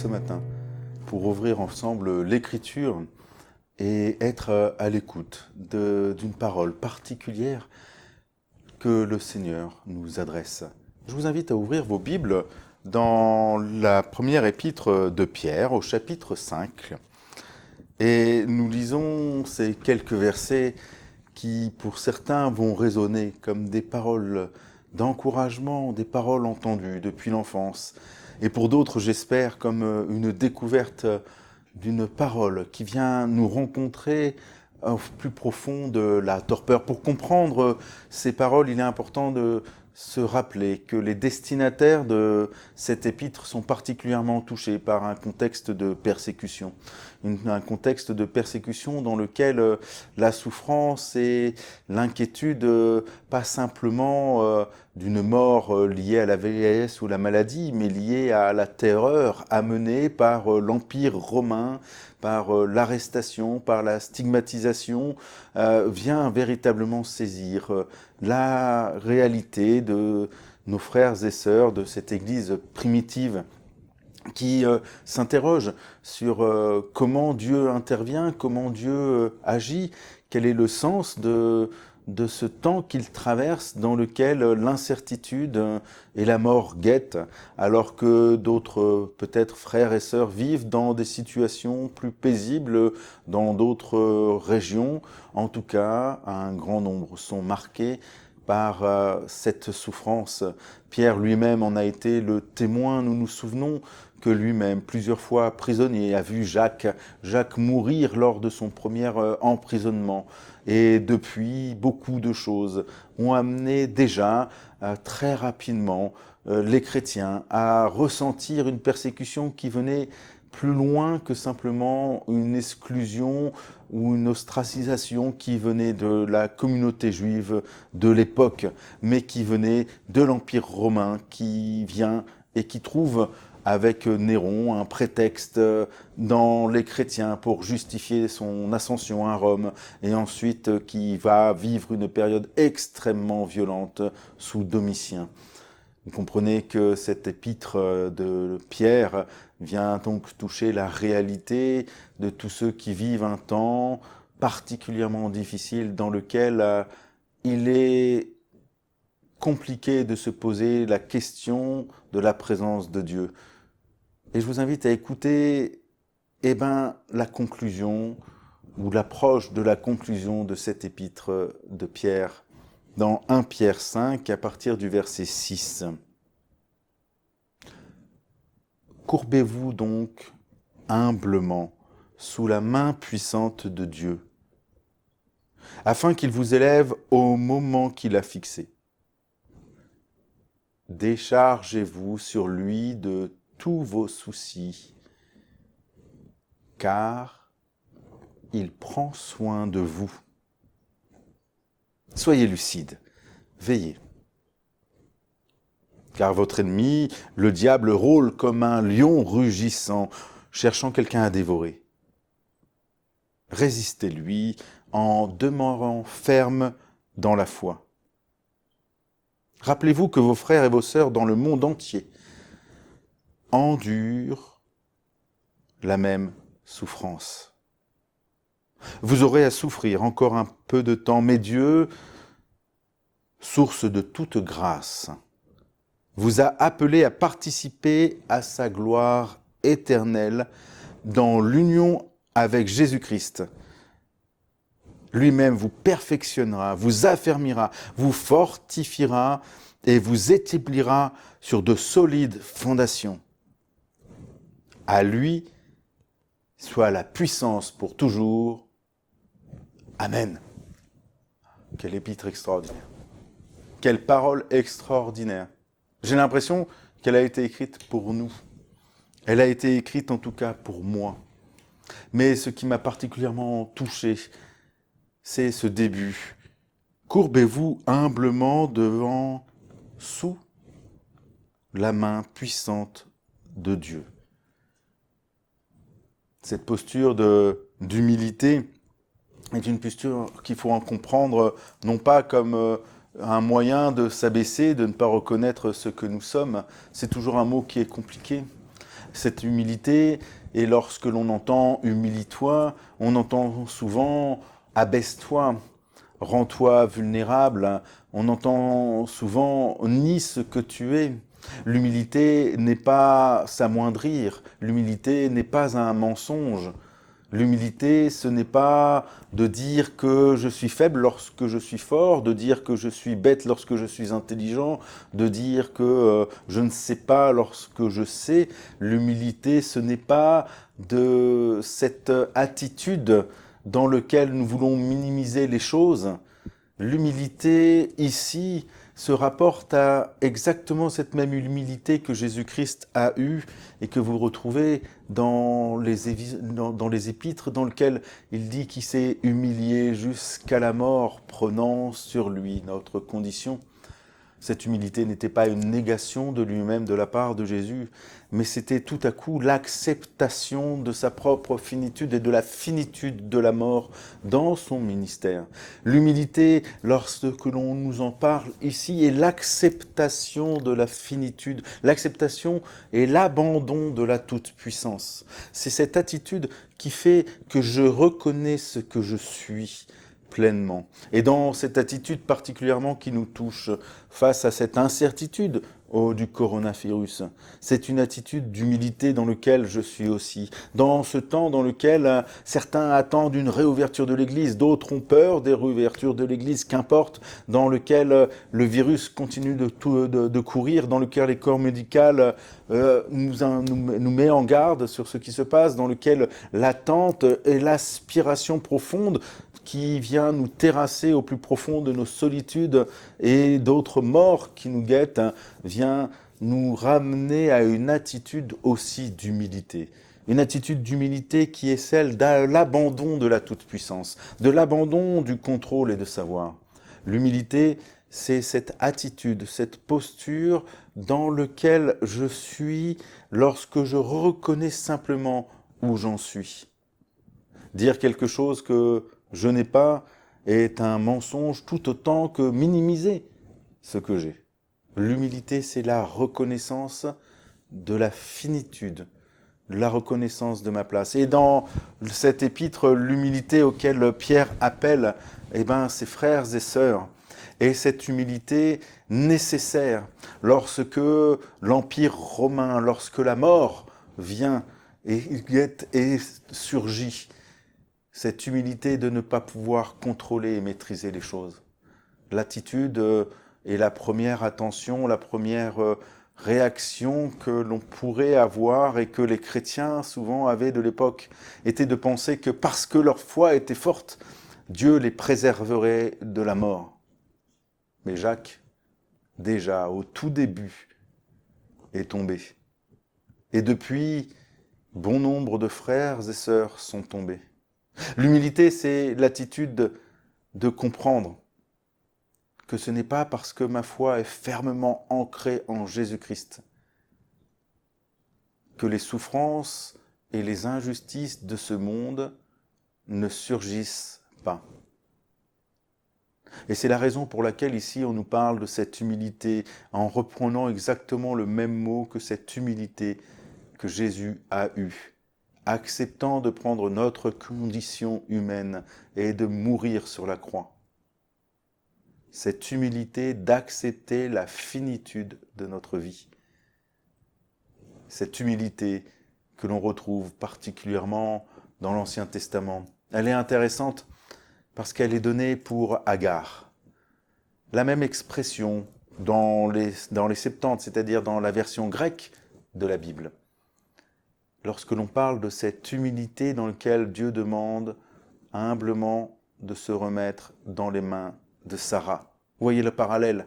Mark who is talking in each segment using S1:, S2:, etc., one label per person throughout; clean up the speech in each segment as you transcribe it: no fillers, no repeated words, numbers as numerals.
S1: ce matin pour ouvrir ensemble l'Écriture et être à l'écoute d'une parole particulière que le Seigneur nous adresse. Je vous invite à ouvrir vos Bibles dans la première épître de Pierre, au chapitre 5. Et nous lisons ces quelques versets qui, pour certains, vont résonner comme des paroles d'encouragement, des paroles entendues depuis l'enfance. Et pour d'autres, j'espère, comme une découverte d'une parole qui vient nous rencontrer au plus profond de la torpeur. Pour comprendre ces paroles, il est important de se rappeler que les destinataires de cette épître sont particulièrement touchés par un contexte de persécution. Un contexte de persécution dans lequel la souffrance et l'inquiétude, pas simplement d'une mort liée à la vieillesse ou la maladie, mais liée à la terreur amenée par l'Empire romain, par l'arrestation, par la stigmatisation, vient véritablement saisir la réalité de nos frères et sœurs de cette Église primitive qui s'interroge sur comment Dieu intervient, comment Dieu agit, quel est le sens de ce temps qu'il traverse dans lequel l'incertitude et la mort guettent, alors que d'autres, peut-être frères et sœurs, vivent dans des situations plus paisibles dans d'autres régions. En tout cas, un grand nombre sont marqués par cette souffrance. Pierre lui-même en a été le témoin. Nous nous souvenons que lui-même, plusieurs fois prisonnier, a vu Jacques mourir lors de son premier emprisonnement. Et depuis, beaucoup de choses ont amené déjà très rapidement les chrétiens à ressentir une persécution qui venait plus loin que simplement une exclusion ou une ostracisation qui venait de la communauté juive de l'époque, mais qui venait de l'Empire romain, qui vient et qui trouve avec Néron un prétexte dans les chrétiens pour justifier son ascension à Rome, et ensuite qui va vivre une période extrêmement violente sous Domitien. Vous comprenez que cette épître de Pierre vient donc toucher la réalité de tous ceux qui vivent un temps particulièrement difficile dans lequel il est compliqué de se poser la question de la présence de Dieu. Et je vous invite à écouter la conclusion ou l'approche de la conclusion de cette épître de Pierre dans 1 Pierre 5 à partir du verset 6. Courbez-vous donc humblement sous la main puissante de Dieu, afin qu'il vous élève au moment qu'il a fixé. Déchargez-vous sur lui de tous vos soucis, car il prend soin de vous. Soyez lucide, veillez. Car votre ennemi, le diable, rôle comme un lion rugissant, cherchant quelqu'un à dévorer. Résistez-lui en demeurant ferme dans la foi. Rappelez-vous que vos frères et vos sœurs dans le monde entier endurent la même souffrance. Vous aurez à souffrir encore un peu de temps, mais Dieu, source de toute grâce, vous a appelé à participer à sa gloire éternelle dans l'union avec Jésus-Christ. Lui-même vous perfectionnera, vous affermira, vous fortifiera et vous établira sur de solides fondations. À lui soit la puissance pour toujours. Amen. Quelle épître extraordinaire. Quelle parole extraordinaire. J'ai l'impression qu'elle a été écrite pour nous. Elle a été écrite en tout cas pour moi. Mais ce qui m'a particulièrement touché, c'est ce début. Courbez-vous humblement sous la main puissante de Dieu. Cette posture d'humilité est une posture qu'il faut en comprendre, non pas comme un moyen de s'abaisser, de ne pas reconnaître ce que nous sommes. C'est toujours un mot qui est compliqué. Cette humilité, et lorsque l'on entend « humilie-toi », on entend souvent « abaisse-toi », « rends-toi vulnérable », on entend souvent « nie ce que tu es ». L'humilité n'est pas s'amoindrir, l'humilité n'est pas un mensonge. L'humilité, ce n'est pas de dire que je suis faible lorsque je suis fort, de dire que je suis bête lorsque je suis intelligent, de dire que je ne sais pas lorsque je sais. L'humilité, ce n'est pas de cette attitude dans laquelle nous voulons minimiser les choses. L'humilité, ici, se rapporte à exactement cette même humilité que Jésus-Christ a eue et que vous retrouvez dans les épîtres dans lesquels il dit qu'il s'est humilié jusqu'à la mort, prenant sur lui notre condition. Cette humilité n'était pas une négation de lui-même de la part de Jésus, mais c'était tout à coup l'acceptation de sa propre finitude et de la finitude de la mort dans son ministère. L'humilité, lorsque l'on nous en parle ici, est l'acceptation de la finitude, l'acceptation et l'abandon de la toute-puissance. C'est cette attitude qui fait que je reconnais ce que je suis pleinement. Et dans cette attitude particulièrement qui nous touche face à cette incertitude du coronavirus, c'est une attitude d'humilité dans laquelle je suis aussi. Dans ce temps dans lequel certains attendent une réouverture de l'Église, d'autres ont peur des réouvertures de l'Église, qu'importe, dans lequel le virus continue de courir, dans lequel les corps médicaux nous met en garde sur ce qui se passe, dans lequel l'attente et l'aspiration profonde qui vient nous terrasser au plus profond de nos solitudes et d'autres morts qui nous guettent, vient nous ramener à une attitude aussi d'humilité. Une attitude d'humilité qui est celle de l'abandon de la toute-puissance, de l'abandon du contrôle et de savoir. L'humilité, c'est cette attitude, cette posture dans laquelle je suis lorsque je reconnais simplement où j'en suis. Dire quelque chose que je n'ai pas est un mensonge tout autant que minimiser ce que j'ai. L'humilité, c'est la reconnaissance de la finitude, la reconnaissance de ma place. Et dans cet épître, l'humilité auquel Pierre appelle ses frères et sœurs, et cette humilité nécessaire lorsque l'Empire romain, lorsque la mort vient et surgit, cette humilité de ne pas pouvoir contrôler et maîtriser les choses. L'attitude est la première attention, la première réaction que l'on pourrait avoir et que les chrétiens souvent avaient de l'époque, était de penser que parce que leur foi était forte, Dieu les préserverait de la mort. Mais Jacques, déjà au tout début, est tombé. Et depuis, bon nombre de frères et sœurs sont tombés. L'humilité, c'est l'attitude de comprendre que ce n'est pas parce que ma foi est fermement ancrée en Jésus-Christ que les souffrances et les injustices de ce monde ne surgissent pas. Et c'est la raison pour laquelle ici on nous parle de cette humilité en reprenant exactement le même mot que cette humilité que Jésus a eue, acceptant de prendre notre condition humaine et de mourir sur la croix. Cette humilité d'accepter la finitude de notre vie. Cette humilité que l'on retrouve particulièrement dans l'Ancien Testament. Elle est intéressante parce qu'elle est donnée pour Agar. La même expression dans les Septante, c'est-à-dire dans la version grecque de la Bible. Lorsque l'on parle de cette humilité dans laquelle Dieu demande humblement de se remettre dans les mains de Sarah. Vous voyez le parallèle,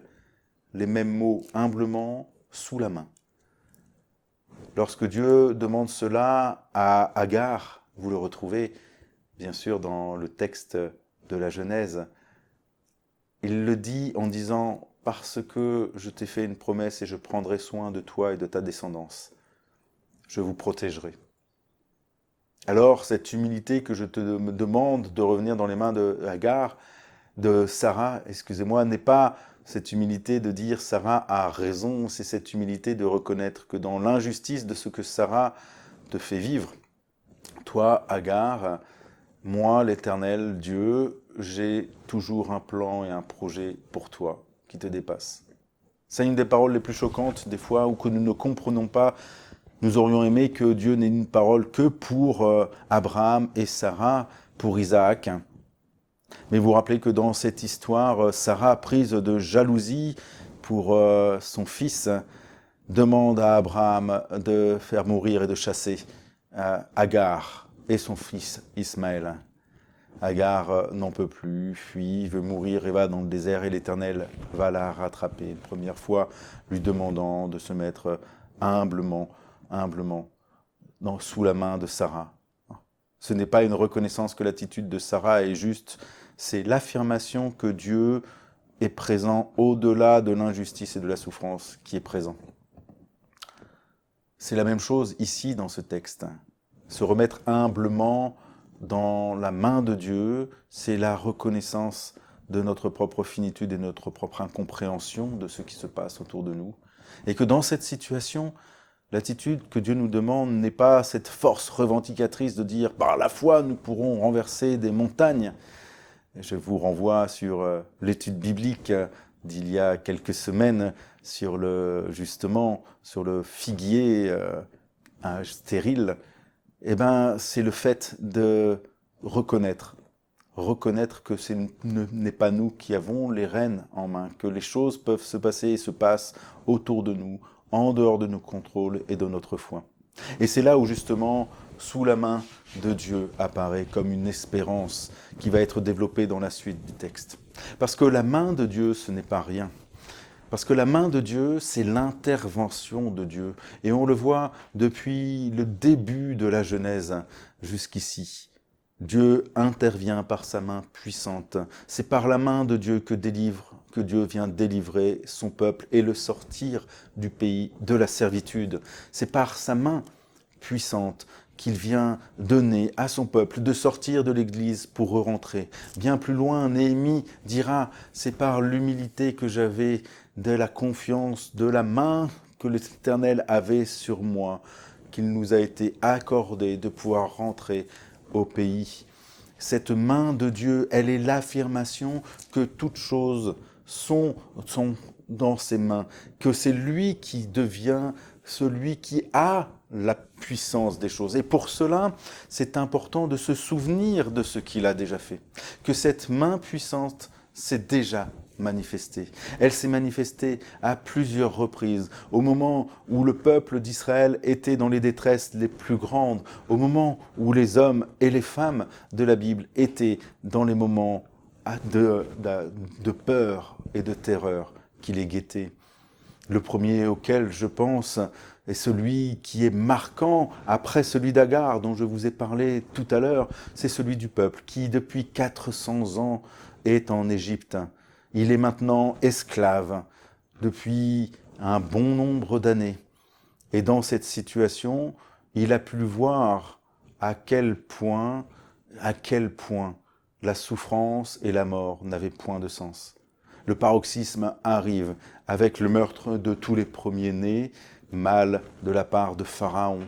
S1: les mêmes mots, humblement, sous la main. Lorsque Dieu demande cela à Agar, vous le retrouvez bien sûr dans le texte de la Genèse, il le dit en disant « Parce que je t'ai fait une promesse et je prendrai soin de toi et de ta descendance. Je vous protégerai. » Alors, cette humilité que je te demande de revenir dans les mains de Agar, de Sarah, excusez-moi, n'est pas cette humilité de dire Sarah a raison, c'est cette humilité de reconnaître que dans l'injustice de ce que Sarah te fait vivre, toi, Agar, moi, l'Éternel, Dieu, j'ai toujours un plan et un projet pour toi qui te dépasse. C'est une des paroles les plus choquantes, des fois, où que nous ne comprenons pas. Nous aurions aimé que Dieu n'ait une parole que pour Abraham et Sarah, pour Isaac. Mais vous vous rappelez que dans cette histoire, Sarah, prise de jalousie pour son fils, demande à Abraham de faire mourir et de chasser Agar et son fils Ismaël. Agar n'en peut plus, fuit, veut mourir et va dans le désert et l'Éternel va la rattraper une première fois, lui demandant de se mettre humblement sous la main de Sarah. Ce n'est pas une reconnaissance que l'attitude de Sarah est juste, c'est l'affirmation que Dieu est présent au-delà de l'injustice et de la souffrance qui est présent. C'est la même chose ici dans ce texte. Se remettre humblement dans la main de Dieu, c'est la reconnaissance de notre propre finitude et de notre propre incompréhension de ce qui se passe autour de nous. Et que dans cette situation, l'attitude que Dieu nous demande n'est pas cette force revendicatrice de dire « par la foi, nous pourrons renverser des montagnes ». Je vous renvoie sur l'étude biblique d'il y a quelques semaines sur le figuier stérile. Eh ben, c'est le fait de reconnaître que ce n'est pas nous qui avons les rênes en main, que les choses peuvent se passer et se passent autour de nous, en dehors de nos contrôles et de notre foi. Et c'est là où justement, sous la main de Dieu apparaît comme une espérance qui va être développée dans la suite du texte. Parce que la main de Dieu, ce n'est pas rien. Parce que la main de Dieu, c'est l'intervention de Dieu. Et on le voit depuis le début de la Genèse jusqu'ici. Dieu intervient par sa main puissante. C'est par la main de Dieu que Dieu vient délivrer son peuple et le sortir du pays de la servitude. C'est par sa main puissante qu'il vient donner à son peuple de sortir de l'Église pour rentrer. Bien plus loin, Néhémie dira « c'est par l'humilité que j'avais de la confiance, de la main que l'Éternel avait sur moi, qu'il nous a été accordé de pouvoir rentrer au pays. » Cette main de Dieu, elle est l'affirmation que toutes choses sont dans ses mains, que c'est lui qui devient celui qui a la puissance des choses. Et pour cela, c'est important de se souvenir de ce qu'il a déjà fait. Que cette main puissante s'est déjà manifestée. Elle s'est manifestée à plusieurs reprises. Au moment où le peuple d'Israël était dans les détresses les plus grandes, au moment où les hommes et les femmes de la Bible étaient dans les moments de peur et de terreur qui les guettaient. Le premier auquel je pense est celui qui est marquant après celui d'Agar dont je vous ai parlé tout à l'heure. C'est celui du peuple qui depuis 400 ans est en Égypte. Il est maintenant esclave depuis un bon nombre d'années. Et dans cette situation, il a pu voir à quel point la souffrance et la mort n'avaient point de sens. Le paroxysme arrive avec le meurtre de tous les premiers-nés, mâles de la part de Pharaon.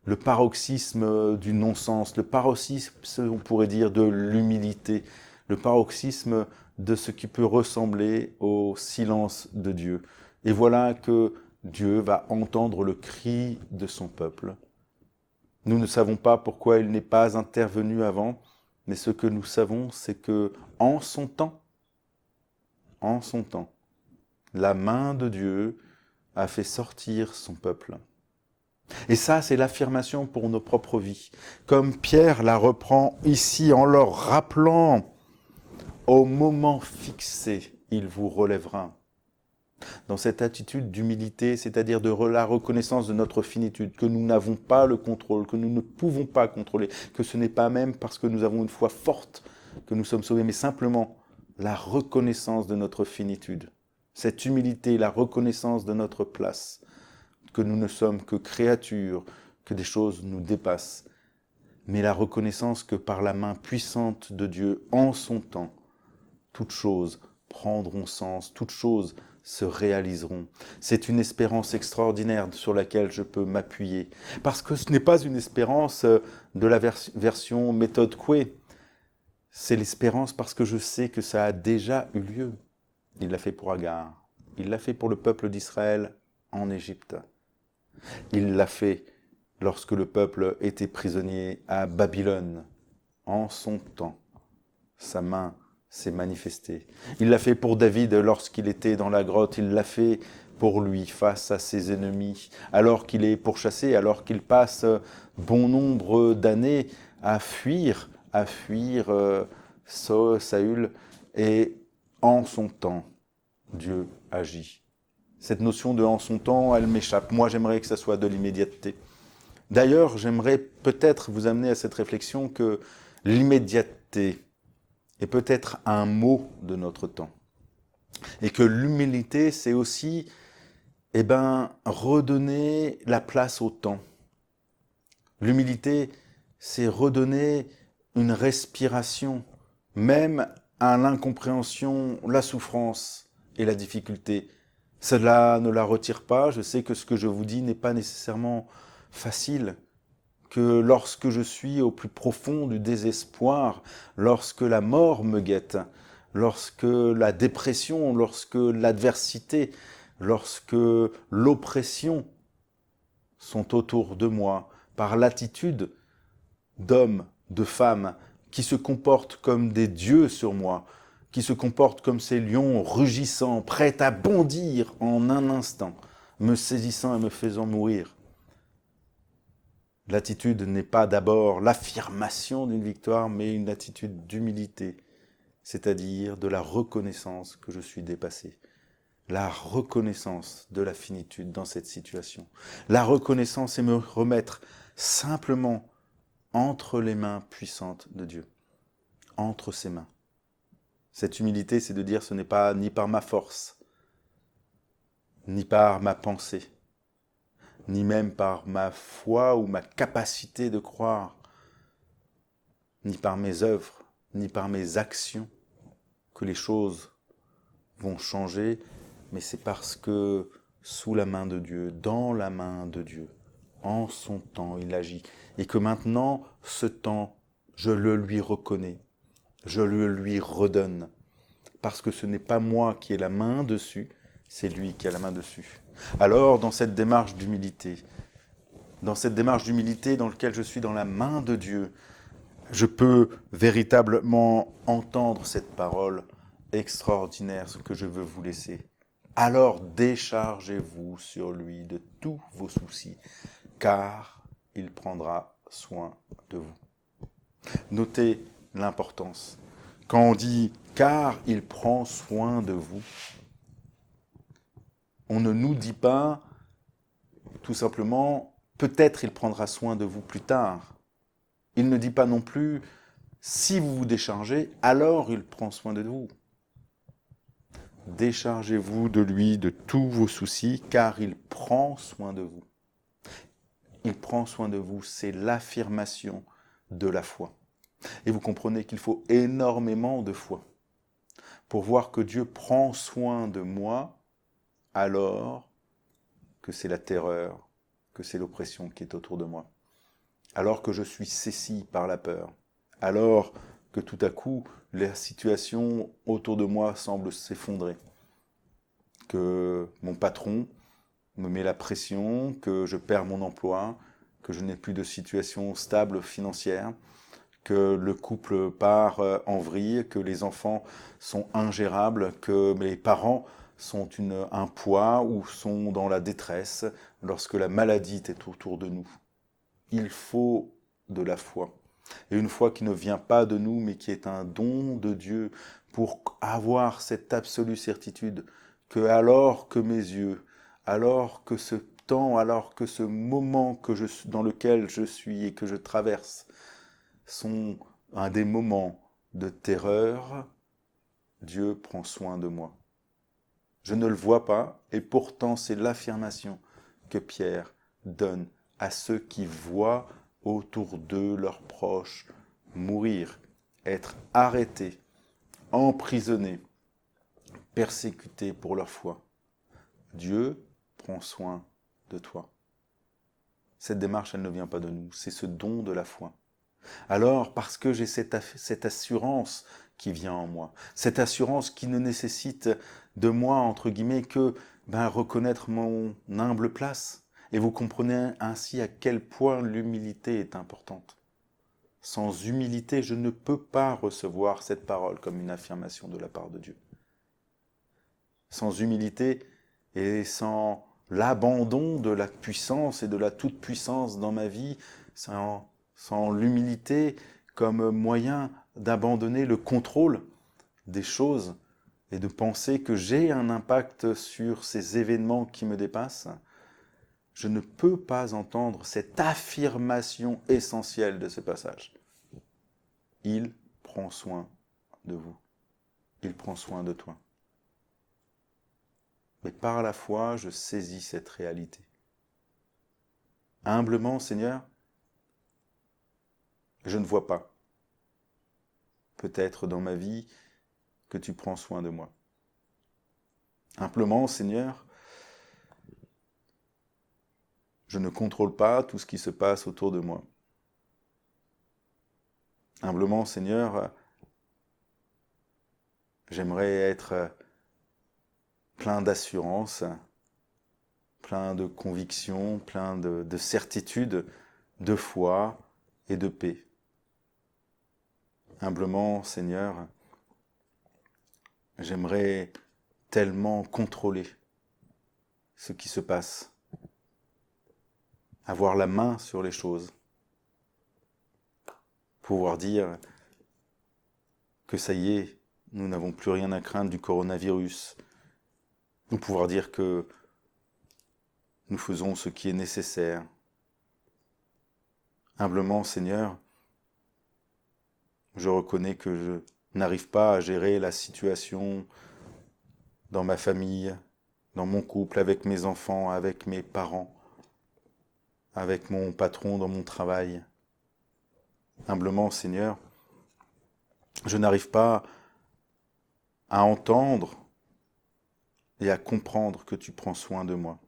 S1: Le paroxysme du non-sens, le paroxysme, on pourrait dire, de l'humilité, le paroxysme de ce qui peut ressembler au silence de Dieu. Et voilà que Dieu va entendre le cri de son peuple. Nous ne savons pas pourquoi il n'est pas intervenu avant, mais ce que nous savons, c'est que en son temps, la main de Dieu a fait sortir son peuple. Et ça, c'est l'affirmation pour nos propres vies. Comme Pierre la reprend ici en leur rappelant, au moment fixé, il vous relèvera. Dans cette attitude d'humilité, c'est-à-dire de la reconnaissance de notre finitude, que nous n'avons pas le contrôle, que nous ne pouvons pas contrôler, que ce n'est pas même parce que nous avons une foi forte que nous sommes sauvés, mais simplement la reconnaissance de notre finitude. Cette humilité, la reconnaissance de notre place, que nous ne sommes que créatures, que des choses nous dépassent, mais la reconnaissance que par la main puissante de Dieu, en son temps, toute chose prendront sens, toutes choses se réaliseront. C'est une espérance extraordinaire sur laquelle je peux m'appuyer. Parce que ce n'est pas une espérance de la version méthode Coué. C'est l'espérance parce que je sais que ça a déjà eu lieu. Il l'a fait pour Agar. Il l'a fait pour le peuple d'Israël en Égypte. Il l'a fait lorsque le peuple était prisonnier à Babylone. En son temps, sa main s'est manifestée. Il l'a fait pour David lorsqu'il était dans la grotte. Il l'a fait pour lui face à ses ennemis, alors qu'il est pourchassé, alors qu'il passe bon nombre d'années à fuir Saül. Et en son temps, Dieu agit. Cette notion de « en son temps », elle m'échappe. Moi, j'aimerais que ça soit de l'immédiateté. D'ailleurs, j'aimerais peut-être vous amener à cette réflexion que l'immédiateté est peut-être un mot de notre temps. Et que l'humilité, c'est aussi redonner la place au temps. L'humilité, c'est redonner une respiration, même à l'incompréhension, la souffrance et la difficulté. Cela ne la retire pas. Je sais que ce que je vous dis n'est pas nécessairement facile, que lorsque je suis au plus profond du désespoir, lorsque la mort me guette, lorsque la dépression, lorsque l'adversité, lorsque l'oppression sont autour de moi, par l'attitude d'hommes, de femmes, qui se comportent comme des dieux sur moi, qui se comportent comme ces lions rugissants, prêts à bondir en un instant, me saisissant et me faisant mourir. L'attitude n'est pas d'abord l'affirmation d'une victoire, mais une attitude d'humilité, c'est-à-dire de la reconnaissance que je suis dépassé. La reconnaissance de la finitude dans cette situation. La reconnaissance et me remettre simplement entre les mains puissantes de Dieu, entre ses mains. Cette humilité, c'est de dire ce n'est pas ni par ma force, ni par ma pensée, ni même par ma foi ou ma capacité de croire, ni par mes œuvres, ni par mes actions, que les choses vont changer, mais c'est parce que sous la main de Dieu, dans la main de Dieu, en son temps, il agit. Et que maintenant, ce temps, je le lui reconnais, je le lui redonne. Parce que ce n'est pas moi qui ai la main dessus, c'est lui qui a la main dessus. Alors, dans cette démarche d'humilité, dans laquelle je suis dans la main de Dieu, je peux véritablement entendre cette parole extraordinaire, ce que je veux vous laisser. Alors déchargez-vous sur lui de tous vos soucis, car il prendra soin de vous. Notez l'importance. Quand on dit « car il prend soin de vous », on ne nous dit pas tout simplement « peut-être il prendra soin de vous plus tard ». Il ne dit pas non plus « si vous vous déchargez, alors il prend soin de vous ». Déchargez-vous de lui de tous vos soucis, car il prend soin de vous. Il prend soin de vous, c'est l'affirmation de la foi. Et vous comprenez qu'il faut énormément de foi pour voir que Dieu prend soin de moi alors que c'est la terreur, que c'est l'oppression qui est autour de moi. Alors que je suis saisi par la peur. Alors que tout à coup, la situation autour de moi semble s'effondrer. Que mon patron me met la pression, que je perds mon emploi, que je n'ai plus de situation stable financière, que le couple part en vrille, que les enfants sont ingérables, que mes parents sont un poids ou sont dans la détresse lorsque la maladie est autour de nous. Il faut de la foi. Et une foi qui ne vient pas de nous, mais qui est un don de Dieu pour avoir cette absolue certitude que alors que mes yeux, alors que ce temps, alors que ce moment dans lequel je suis et que je traverse sont un des moments de terreur, Dieu prend soin de moi. Je ne le vois pas, et pourtant c'est l'affirmation que Pierre donne à ceux qui voient autour d'eux leurs proches mourir, être arrêtés, emprisonnés, persécutés pour leur foi. Dieu prend soin de toi. Cette démarche, elle ne vient pas de nous, c'est ce don de la foi. Alors, parce que j'ai cette assurance qui vient en moi, cette assurance qui ne nécessite de moi, entre guillemets, que reconnaître mon humble place. Et vous comprenez ainsi à quel point l'humilité est importante. Sans humilité, je ne peux pas recevoir cette parole comme une affirmation de la part de Dieu. Sans humilité et sans l'abandon de la puissance et de la toute-puissance dans ma vie, sans l'humilité comme moyen d'abandonner le contrôle des choses et de penser que j'ai un impact sur ces événements qui me dépassent, je ne peux pas entendre cette affirmation essentielle de ce passage. Il prend soin de vous. Il prend soin de toi. Mais par la foi, je saisis cette réalité. Humblement, Seigneur, je ne vois pas, peut-être dans ma vie, que tu prends soin de moi. Humblement, Seigneur, je ne contrôle pas tout ce qui se passe autour de moi. Humblement, Seigneur, j'aimerais être plein d'assurance, plein de conviction, plein de certitude, de foi et de paix. Humblement, Seigneur, j'aimerais tellement contrôler ce qui se passe, avoir la main sur les choses, pouvoir dire que ça y est, nous n'avons plus rien à craindre du coronavirus, ou pouvoir dire que nous faisons ce qui est nécessaire. Humblement, Seigneur, je reconnais que je n'arrive pas à gérer la situation dans ma famille, dans mon couple, avec mes enfants, avec mes parents, avec mon patron dans mon travail. Humblement, Seigneur, je n'arrive pas à entendre et à comprendre que tu prends soin de moi.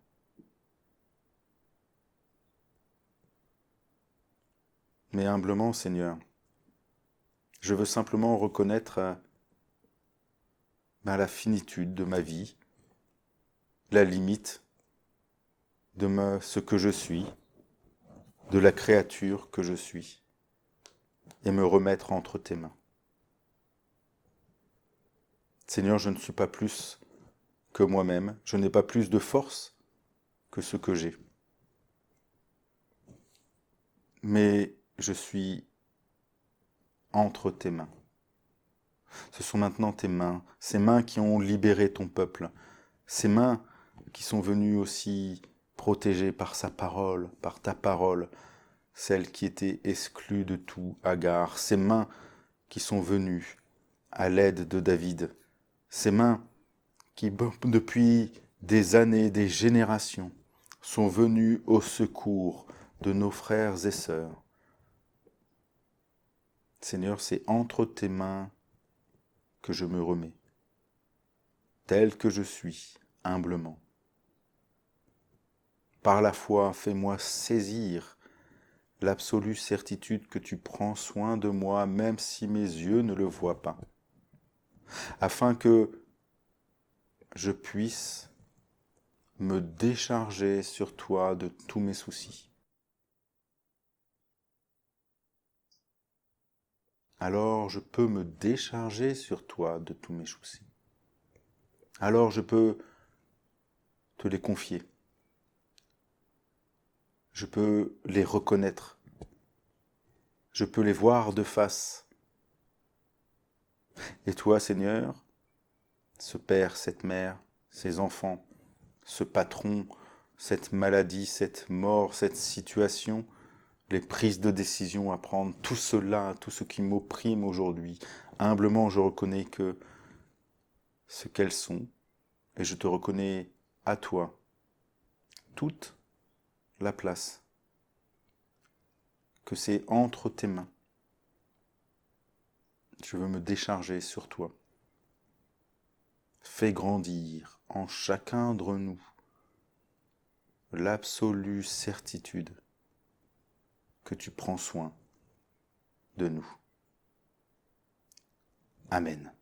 S1: Mais humblement, Seigneur, je veux simplement reconnaître la finitude de ma vie, la limite de ce que je suis, de la créature que je suis, et me remettre entre tes mains. Seigneur, je ne suis pas plus que moi-même, je n'ai pas plus de force que ce que j'ai. Mais je suis entre tes mains. Ce sont maintenant tes mains, ces mains qui ont libéré ton peuple, ces mains qui sont venues aussi protégées par sa parole, par ta parole, celle qui était exclue de tout Agar, ces mains qui sont venues à l'aide de David, ces mains qui, depuis des années, des générations, sont venues au secours de nos frères et sœurs. Seigneur, c'est entre tes mains que je me remets, tel que je suis, humblement. Par la foi, fais-moi saisir l'absolue certitude que tu prends soin de moi, même si mes yeux ne le voient pas, afin que je puisse me décharger sur toi de tous mes soucis. Alors je peux me décharger sur toi de tous mes soucis. Alors je peux te les confier. Je peux les reconnaître. Je peux les voir de face. Et toi, Seigneur, ce père, cette mère, ces enfants, ce patron, cette maladie, cette mort, cette situation, les prises de décision à prendre, tout cela, tout ce qui m'opprime aujourd'hui, humblement je reconnais que ce qu'elles sont, et je te reconnais à toi toute la place, que c'est entre tes mains. Je veux me décharger sur toi. fais grandir en chacun de nous l'absolue certitude que tu prends soin de nous. Amen.